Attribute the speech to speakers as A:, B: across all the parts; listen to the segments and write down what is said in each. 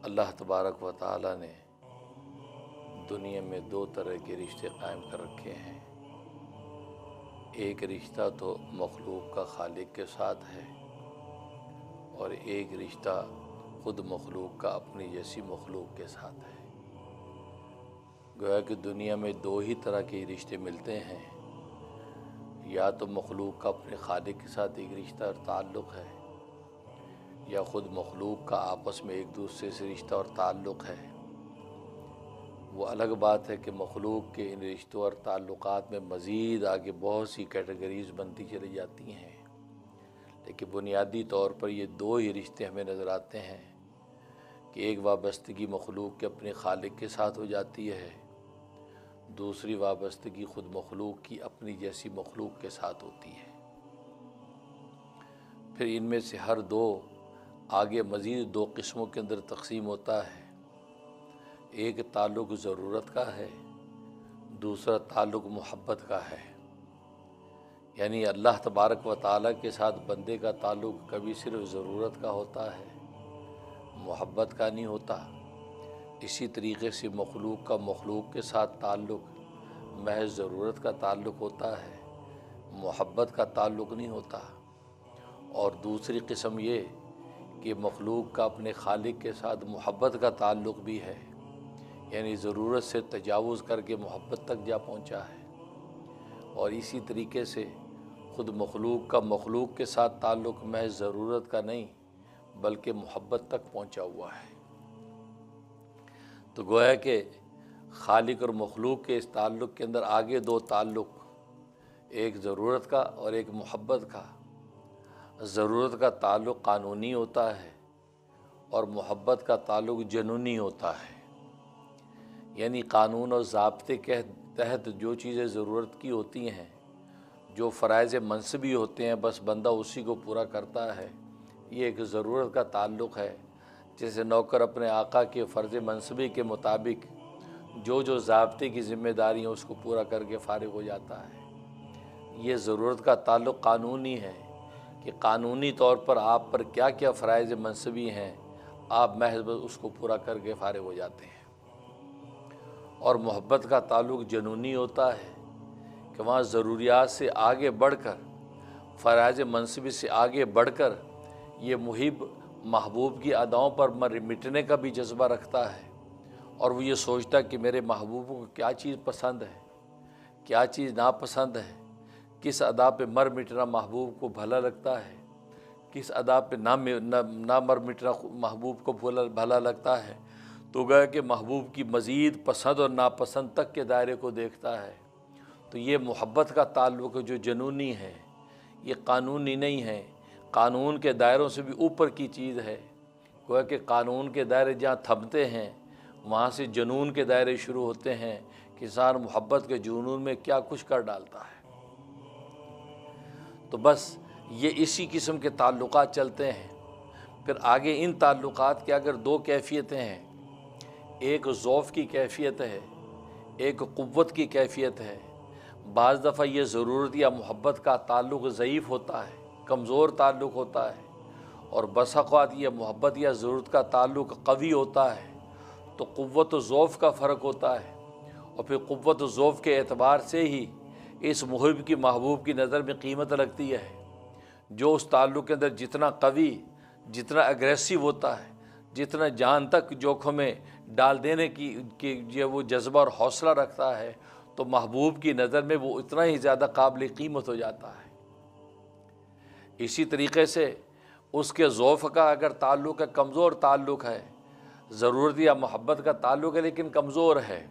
A: اللہ تبارک و تعالی نے دنیا میں دو طرح کے رشتے قائم کر رکھے ہیں۔ ایک رشتہ تو مخلوق کا خالق کے ساتھ ہے، اور ایک رشتہ خود مخلوق کا اپنی جیسی مخلوق کے ساتھ ہے۔ گویا کہ دنیا میں دو ہی طرح کے رشتے ملتے ہیں، یا تو مخلوق کا اپنے خالق کے ساتھ ایک رشتہ اور تعلق ہے، یا خود مخلوق کا آپس میں ایک دوسرے سے رشتہ اور تعلق ہے۔ وہ الگ بات ہے کہ مخلوق کے ان رشتوں اور تعلقات میں مزید آگے بہت سی کیٹیگریز بنتی چلی جاتی ہیں، لیکن بنیادی طور پر یہ دو ہی رشتے ہمیں نظر آتے ہیں کہ ایک وابستگی مخلوق کے اپنے خالق کے ساتھ ہو جاتی ہے، دوسری وابستگی خود مخلوق کی اپنی جیسی مخلوق کے ساتھ ہوتی ہے۔ پھر ان میں سے ہر دو آگے مزید دو قسموں کے اندر تقسیم ہوتا ہے۔ ایک تعلق ضرورت کا ہے، دوسرا تعلق محبت کا ہے۔ یعنی اللہ تبارک و تعالیٰ کے ساتھ بندے کا تعلق کبھی صرف ضرورت کا ہوتا ہے، محبت کا نہیں ہوتا۔ اسی طریقے سے مخلوق کا مخلوق کے ساتھ تعلق محض ضرورت کا تعلق ہوتا ہے، محبت کا تعلق نہیں ہوتا۔ اور دوسری قسم یہ کہ مخلوق کا اپنے خالق کے ساتھ محبت کا تعلق بھی ہے، یعنی ضرورت سے تجاوز کر کے محبت تک جا پہنچا ہے۔ اور اسی طریقے سے خود مخلوق کا مخلوق کے ساتھ تعلق محض ضرورت کا نہیں بلکہ محبت تک پہنچا ہوا ہے۔ تو گویا کہ خالق اور مخلوق کے اس تعلق کے اندر آگے دو تعلق، ایک ضرورت کا اور ایک محبت کا۔ ضرورت کا تعلق قانونی ہوتا ہے اور محبت کا تعلق جنونی ہوتا ہے، یعنی قانون اور ضابطے کے تحت جو چیزیں ضرورت کی ہوتی ہیں، جو فرائض منصبی ہوتے ہیں، بس بندہ اسی کو پورا کرتا ہے، یہ ایک ضرورت کا تعلق ہے۔ جیسے نوکر اپنے آقا کے فرض منصبی کے مطابق جو ضابطے کی ذمہ داری ہیں اس کو پورا کر کے فارغ ہو جاتا ہے۔ یہ ضرورت کا تعلق قانونی ہے کہ قانونی طور پر آپ پر کیا کیا فرائض منصبی ہیں، آپ محض اس کو پورا کر کے فارغ ہو جاتے ہیں۔ اور محبت کا تعلق جنونی ہوتا ہے کہ وہاں ضروریات سے آگے بڑھ کر، فرائض منصبی سے آگے بڑھ کر یہ محب محبوب کی اداؤں پر مٹنے کا بھی جذبہ رکھتا ہے، اور وہ یہ سوچتا ہے کہ میرے محبوب کو کیا چیز پسند ہے، کیا چیز ناپسند ہے، کس ادا پہ مر مٹنا محبوب کو بھلا لگتا ہے، کس ادا پہ نہ مر مٹنا محبوب کو بھلا لگتا ہے۔ تو گویا کہ محبوب کی مزید پسند اور ناپسند تک کے دائرے کو دیکھتا ہے۔ تو یہ محبت کا تعلق جو جنونی ہے، یہ قانونی نہیں ہے، قانون کے دائروں سے بھی اوپر کی چیز ہے۔ گویا کہ قانون کے دائرے جہاں تھمتے ہیں وہاں سے جنون کے دائرے شروع ہوتے ہیں کہ انسان محبت کے جنون میں کیا کچھ کر ڈالتا ہے۔ تو بس یہ اسی قسم کے تعلقات چلتے ہیں۔ پھر آگے ان تعلقات کے اگر دو کیفیتیں ہیں، ایک ضعف کی کیفیت ہے، ایک قوت کی کیفیت ہے۔ بعض دفعہ یہ ضرورت یا محبت کا تعلق ضعیف ہوتا ہے، کمزور تعلق ہوتا ہے، اور بس اوقات یہ محبت یا ضرورت کا تعلق قوی ہوتا ہے، تو قوت و ضعف کا فرق ہوتا ہے۔ اور پھر قوت و ضعف کے اعتبار سے ہی اس محب کی محبوب کی نظر میں قیمت لگتی ہے۔ جو اس تعلق کے اندر جتنا قوی، جتنا اگریسو ہوتا ہے، جتنا جان تک جوکھوں میں ڈال دینے کی جو وہ جذبہ اور حوصلہ رکھتا ہے، تو محبوب کی نظر میں وہ اتنا ہی زیادہ قابل قیمت ہو جاتا ہے۔ اسی طریقے سے اس کے ضعف کا اگر تعلق ہے، کمزور تعلق ہے، ضرورت یا محبت کا تعلق ہے لیکن کمزور ہے،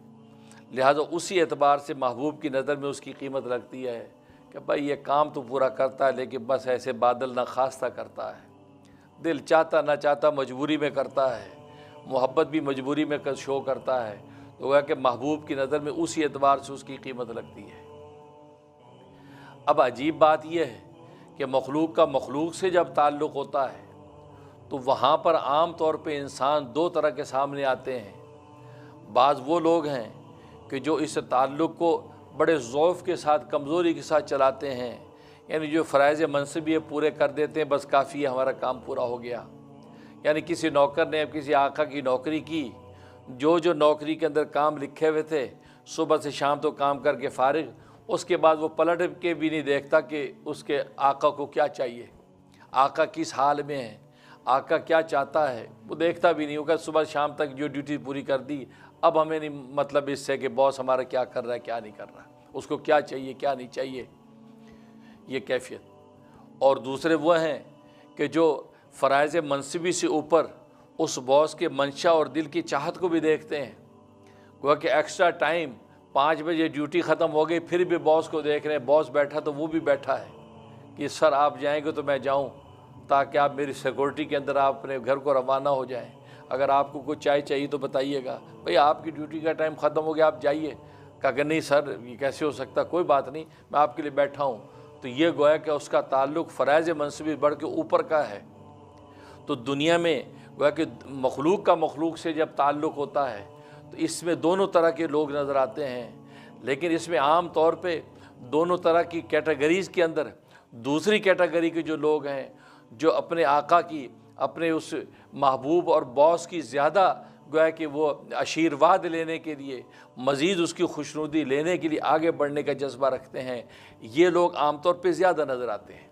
A: لہذا اسی اعتبار سے محبوب کی نظر میں اس کی قیمت لگتی ہے کہ بھائی یہ کام تو پورا کرتا ہے لیکن بس ایسے بادل نہ خواستہ کرتا ہے، دل چاہتا نہ چاہتا مجبوری میں کرتا ہے، محبت بھی مجبوری میں شو کرتا ہے۔ تو گویا کہ محبوب کی نظر میں اسی اعتبار سے اس کی قیمت لگتی ہے۔ اب عجیب بات یہ ہے کہ مخلوق کا مخلوق سے جب تعلق ہوتا ہے تو وہاں پر عام طور پہ انسان دو طرح کے سامنے آتے ہیں۔ بعض وہ لوگ ہیں کہ جو اس تعلق کو بڑے ضعف کے ساتھ، کمزوری کے ساتھ چلاتے ہیں، یعنی جو فرائض منصبی پورے کر دیتے ہیں، بس کافی ہے، ہمارا کام پورا ہو گیا، یعنی کسی نوکر نے اب کسی آقا کی نوکری کی، جو نوکری کے اندر کام لکھے ہوئے تھے صبح سے شام تو کام کر کے فارغ، اس کے بعد وہ پلٹ کے بھی نہیں دیکھتا کہ اس کے آقا کو کیا چاہیے، آقا کس حال میں ہے، آقا کیا چاہتا ہے، وہ دیکھتا بھی نہیں ہوگا۔ صبح شام تک جو ڈیوٹی پوری کر دی، اب ہمیں نہیں مطلب اس سے کہ باس ہمارا کیا کر رہا ہے کیا نہیں کر رہا، اس کو کیا چاہیے کیا نہیں چاہیے، یہ کیفیت۔ اور دوسرے وہ ہیں کہ جو فرائض منصبی سے اوپر اس باس کے منشا اور دل کی چاہت کو بھی دیکھتے ہیں، گویا کہ ایکسٹرا ٹائم 5 بجے ڈیوٹی ختم ہو گئی پھر بھی باس کو دیکھ رہے ہیں، باس بیٹھا تو وہ بھی بیٹھا ہے کہ سر آپ جائیں گے تو میں جاؤں، تاکہ آپ میری سیکورٹی کے اندر آپ اپنے گھر کو روانہ ہو جائیں، اگر آپ کو کوئی چائے چاہیے تو بتائیے گا، بھئی آپ کی ڈیوٹی کا ٹائم ختم ہو گیا آپ جائیے، کہا کہ نہیں سر یہ کیسے ہو سکتا، کوئی بات نہیں میں آپ کے لیے بیٹھا ہوں۔ تو یہ گویا کہ اس کا تعلق فرائض منصبی بڑھ کے اوپر کا ہے۔ تو دنیا میں گویا کہ مخلوق کا مخلوق سے جب تعلق ہوتا ہے تو اس میں دونوں طرح کے لوگ نظر آتے ہیں، لیکن اس میں عام طور پہ دونوں طرح کی کیٹیگریز کے اندر دوسری کیٹیگری کے جو لوگ ہیں، جو اپنے آقا کی، اپنے اس محبوب اور باس کی زیادہ گویا کہ وہ آشیرواد لینے کے لیے، مزید اس کی خوشنودی لینے کے لیے آگے بڑھنے کا جذبہ رکھتے ہیں، یہ لوگ عام طور پہ زیادہ نظر آتے ہیں۔